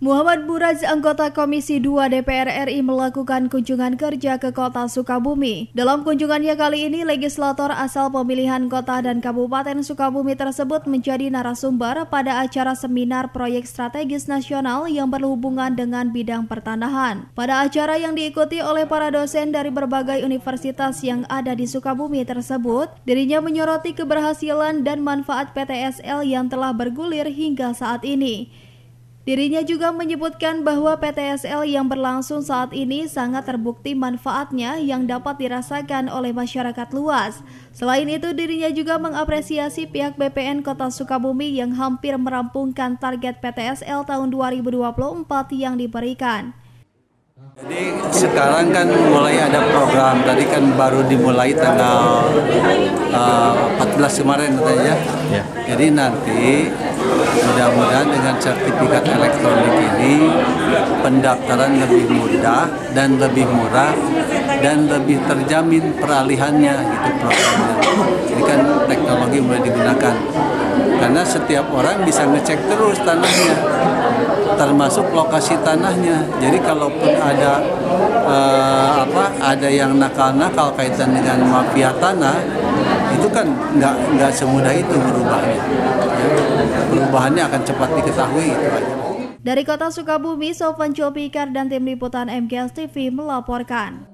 Muhammad Buraz, anggota Komisi 2 DPR RI melakukan kunjungan kerja ke kota Sukabumi. Dalam kunjungannya kali ini, legislator asal pemilihan kota dan kabupaten Sukabumi tersebut menjadi narasumber pada acara seminar proyek strategis nasional yang berhubungan dengan bidang pertanahan. Pada acara yang diikuti oleh para dosen dari berbagai universitas yang ada di Sukabumi tersebut, dirinya menyoroti keberhasilan dan manfaat PTSL yang telah bergulir hingga saat ini. Dirinya juga menyebutkan bahwa PTSL yang berlangsung saat ini sangat terbukti manfaatnya yang dapat dirasakan oleh masyarakat luas. Selain itu, dirinya juga mengapresiasi pihak BPN Kota Sukabumi yang hampir merampungkan target PTSL tahun 2024 yang diberikan. Jadi sekarang kan mulai ada program, tadi kan baru dimulai tanggal 14 kemarin katanya. Ya. Jadi nanti mudah-mudahan dengan sertifikat elektronik ini pendaftaran lebih mudah dan lebih murah dan lebih terjamin peralihannya gitu programnya. Ini kan teknologi mulai digunakan karena setiap orang bisa ngecek terus tanahnya, termasuk lokasi tanahnya. Jadi kalaupun ada yang nakal-nakal kaitan dengan mafia tanah, itu kan nggak semudah itu merubahnya. Perubahannya akan cepat diketahui. Dari Kota Sukabumi, Sofwan Jopikar dan tim liputan MGS TV melaporkan.